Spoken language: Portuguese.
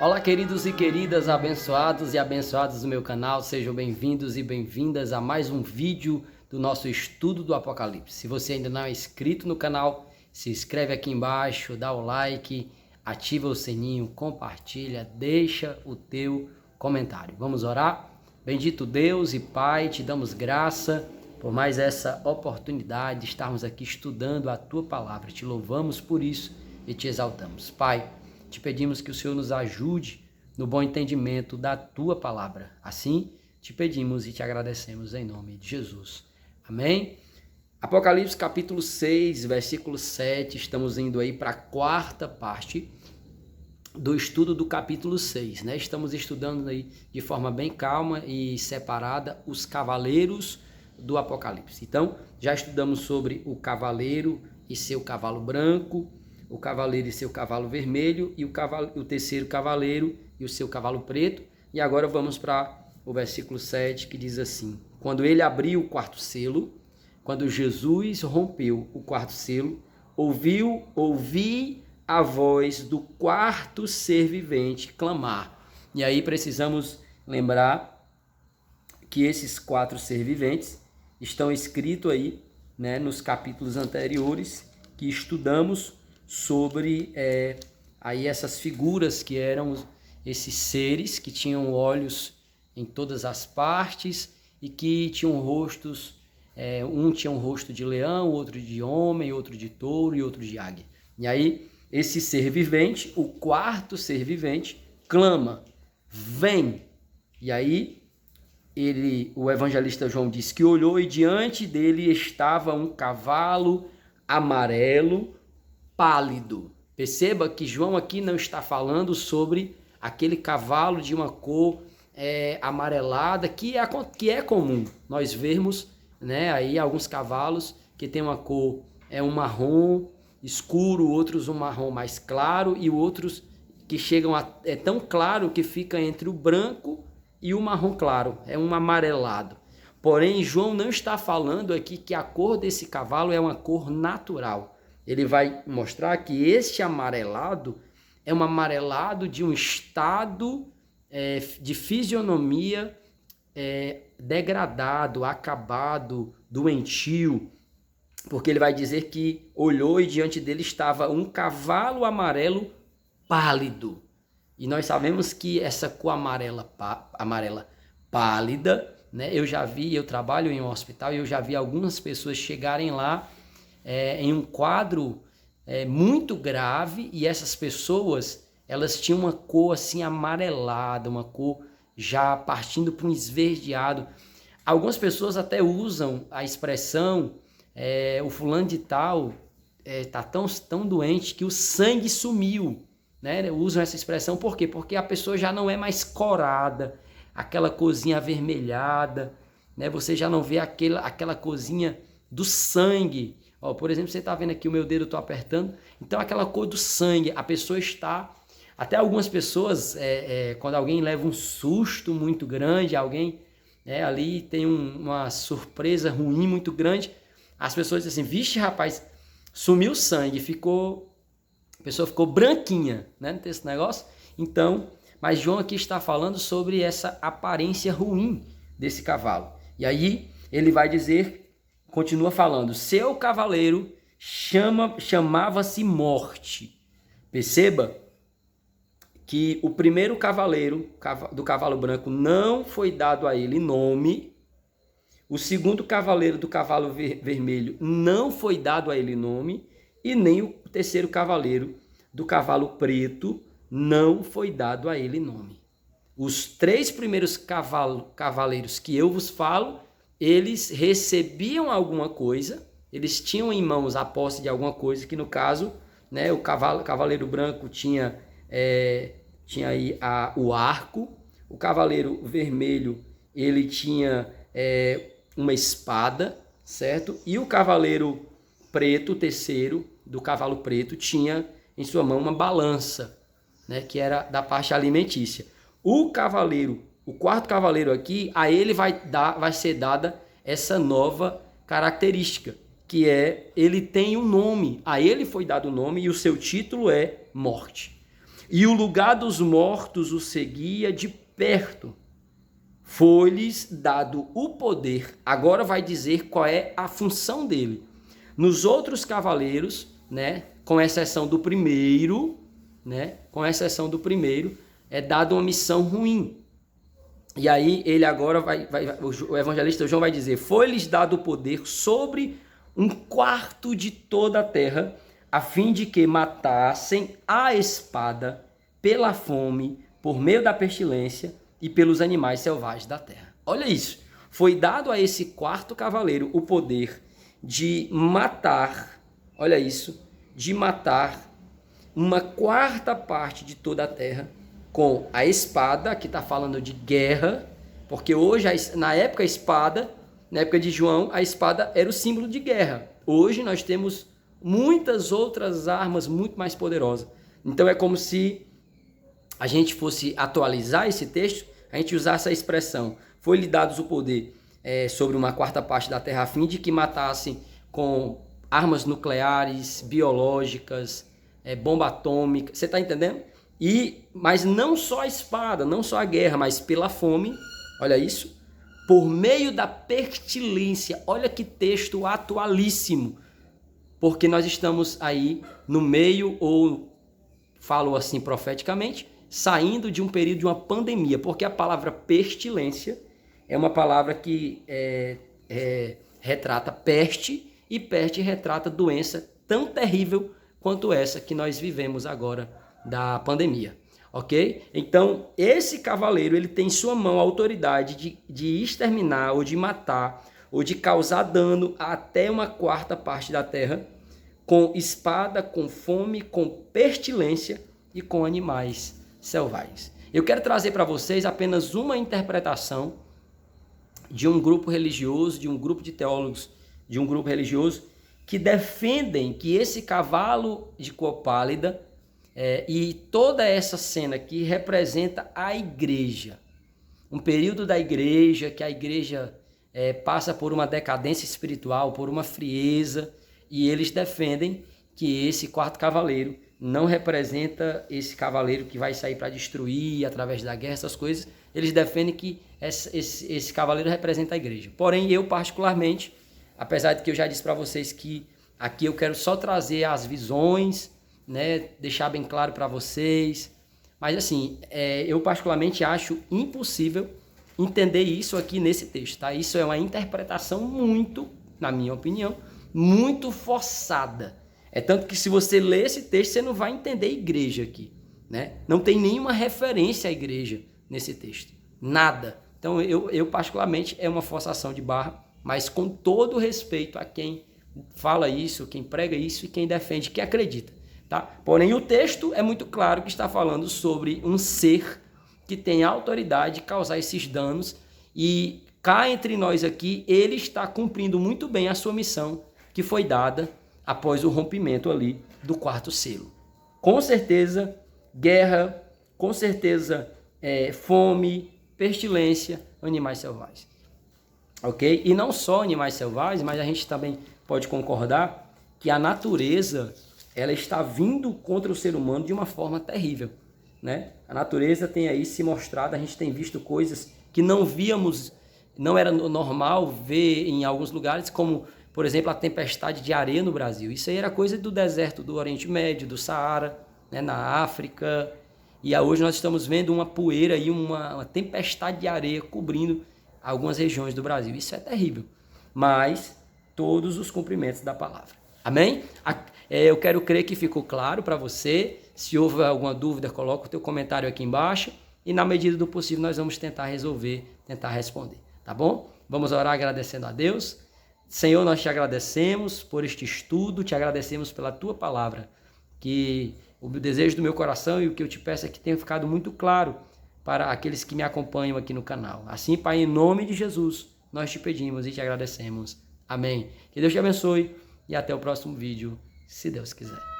Olá, queridos e queridas, abençoados e abençoadas do meu canal, sejam bem-vindos e bem-vindas a mais um vídeo do nosso estudo do Apocalipse. Se você ainda não é inscrito no canal, se inscreve aqui embaixo, dá o like, ativa o sininho, compartilha, deixa o teu comentário. Vamos orar? Bendito Deus e Pai, te damos graça por mais essa oportunidade de estarmos aqui estudando a tua palavra. Te louvamos por isso e te exaltamos. Pai, te pedimos que o Senhor nos ajude no bom entendimento da tua palavra. Assim, te pedimos e te agradecemos em nome de Jesus. Amém? Apocalipse capítulo 6, versículo 7, estamos indo aí para a quarta parte do estudo do capítulo 6, né? Estamos estudando aí de forma bem calma e separada os cavaleiros do Apocalipse. Então, já estudamos sobre o cavaleiro e seu cavalo branco, o cavaleiro e seu cavalo vermelho, e o terceiro cavaleiro e o seu cavalo preto. E agora vamos para o versículo 7, que diz assim: quando ele abriu o quarto selo, quando Jesus rompeu o quarto selo, ouvi a voz do quarto ser vivente clamar. E aí precisamos lembrar que esses quatro ser viventes estão escritos aí, né, nos capítulos anteriores que estudamos sobre aí essas figuras que eram esses seres que tinham olhos em todas as partes e que tinham rostos, um tinha um rosto de leão, outro de homem, outro de touro e outro de águia. E aí esse ser vivente, o quarto ser vivente, clama, vem. E aí o evangelista João diz que olhou e diante dele estava um cavalo amarelo pálido. Perceba que João aqui não está falando sobre aquele cavalo de uma cor amarelada, que é comum nós vermos, né, aí alguns cavalos que tem uma cor, um marrom escuro, outros um marrom mais claro e outros que chegam tão claro que fica entre o branco e o marrom claro, é um amarelado. Porém, João não está falando aqui que a cor desse cavalo é uma cor natural. Ele vai mostrar que este amarelado é um amarelado de um estado de fisionomia degradado, acabado, doentio, porque ele vai dizer que olhou e diante dele estava um cavalo amarelo pálido. E nós sabemos que essa cor amarela pálida, né? Eu trabalho em um hospital e eu já vi algumas pessoas chegarem lá em um quadro muito grave, e essas pessoas, elas tinham uma cor assim amarelada, uma cor já partindo para um esverdeado. Algumas pessoas até usam a expressão o fulano de tal está tão doente que o sangue sumiu, né? Usam essa expressão por quê? Porque a pessoa já não é mais corada, aquela corzinha avermelhada, né? Você já não vê aquela corzinha do sangue. Ó, por exemplo, você está vendo aqui o meu dedo, eu estou apertando, então aquela cor do sangue, a pessoa está... Até algumas pessoas, quando alguém leva um susto muito grande, alguém ali tem uma surpresa ruim muito grande, as pessoas dizem assim, vixe rapaz, sumiu o sangue, a pessoa ficou branquinha, né? Não tem esse negócio? Então, mas João aqui está falando sobre essa aparência ruim desse cavalo. E aí ele vai dizer, continua falando, seu cavaleiro chamava-se Morte. Perceba que o primeiro cavaleiro do cavalo branco não foi dado a ele nome. O segundo cavaleiro do cavalo vermelho não foi dado a ele nome. E nem o terceiro cavaleiro do cavalo preto não foi dado a ele nome. Os três primeiros cavaleiros que eu vos falo, eles recebiam alguma coisa, eles tinham em mãos a posse de alguma coisa, que no caso, né, o cavaleiro branco tinha aí o arco, o cavaleiro vermelho ele tinha uma espada, certo? E o cavaleiro preto, o terceiro do cavalo preto, tinha em sua mão uma balança, né, que era da parte alimentícia. O quarto cavaleiro aqui, a ele vai ser dada essa nova característica, que ele tem um nome, a ele foi dado o nome e o seu título é Morte. e o lugar dos mortos o seguia de perto. Foi-lhes dado o poder. Agora vai dizer qual é a função dele. Nos outros cavaleiros, né, com exceção do primeiro, é dada uma missão ruim. E aí ele agora o evangelista João vai dizer: foi-lhes dado o poder sobre 1/4 de toda a terra, a fim de que matassem a espada, pela fome, por meio da pestilência e pelos animais selvagens da terra. Olha isso. Foi dado a esse quarto cavaleiro o poder de matar, olha isso, de matar 1/4 parte de toda a terra com a espada, que está falando de guerra, porque hoje, na época a espada, na época de João, a espada era o símbolo de guerra. Hoje nós temos muitas outras armas muito mais poderosas. Então é como se a gente fosse atualizar esse texto, a gente usasse a expressão: foi-lhe dados o poder sobre 1/4 parte da terra, a fim de que matassem com armas nucleares, biológicas, bomba atômica. Você está entendendo? Mas não só a espada, não só a guerra, mas pela fome, olha isso, por meio da pestilência. Olha que texto atualíssimo, porque nós estamos aí no meio, ou falo assim profeticamente, saindo de um período de uma pandemia, porque a palavra pestilência é uma palavra que retrata peste, e peste retrata doença tão terrível quanto essa que nós vivemos agora da pandemia, ok? Então, esse cavaleiro, ele tem em sua mão a autoridade de exterminar, ou de matar, ou de causar dano até 1/4 parte da terra, com espada, com fome, com pestilência e com animais selvagens. Eu quero trazer para vocês apenas uma interpretação de um grupo religioso, de um grupo de teólogos, de um grupo religioso, que defendem que esse cavalo de cor pálida e toda essa cena aqui representa a igreja. Um período da igreja, que a igreja passa por uma decadência espiritual, por uma frieza, e eles defendem que esse quarto cavaleiro não representa esse cavaleiro que vai sair para destruir através da guerra, essas coisas. Eles defendem que esse cavaleiro representa a igreja. Porém, eu particularmente, apesar de que eu já disse para vocês que aqui eu quero só trazer as visões, né, deixar bem claro para vocês, mas assim, eu particularmente acho impossível entender isso aqui nesse texto, tá? Isso é uma interpretação muito, na minha opinião, muito forçada. É tanto que se você ler esse texto, você não vai entender igreja aqui, né? Não tem nenhuma referência à igreja nesse texto, nada. Então eu particularmente é uma forçação de barra, mas com todo respeito a quem fala isso, quem prega isso e quem defende, quem acredita. Tá? Porém, o texto é muito claro que está falando sobre um ser que tem a autoridade de causar esses danos, e cá entre nós aqui, ele está cumprindo muito bem a sua missão que foi dada após o rompimento ali do quarto selo. Com certeza, guerra, com certeza, fome, pestilência, animais selvagens. Ok? E não só animais selvagens, mas a gente também pode concordar que a natureza, ela está vindo contra o ser humano de uma forma terrível, né? A natureza tem aí se mostrado, a gente tem visto coisas que não víamos, não era normal ver em alguns lugares, como, por exemplo, a tempestade de areia no Brasil. Isso aí era coisa do deserto do Oriente Médio, do Saara, né, na África. E hoje nós estamos vendo uma poeira e uma tempestade de areia cobrindo algumas regiões do Brasil. Isso é terrível, mas todos os cumprimentos da palavra. Amém? Eu quero crer que ficou claro para você. Se houver alguma dúvida, coloca o teu comentário aqui embaixo e na medida do possível nós vamos tentar resolver, tentar responder, tá bom? Vamos orar agradecendo a Deus. Senhor, nós te agradecemos por este estudo, te agradecemos pela tua palavra, que o desejo do meu coração e o que eu te peço é que tenha ficado muito claro para aqueles que me acompanham aqui no canal. Assim, Pai, em nome de Jesus, nós te pedimos e te agradecemos. Amém. Que Deus te abençoe e até o próximo vídeo, se Deus quiser.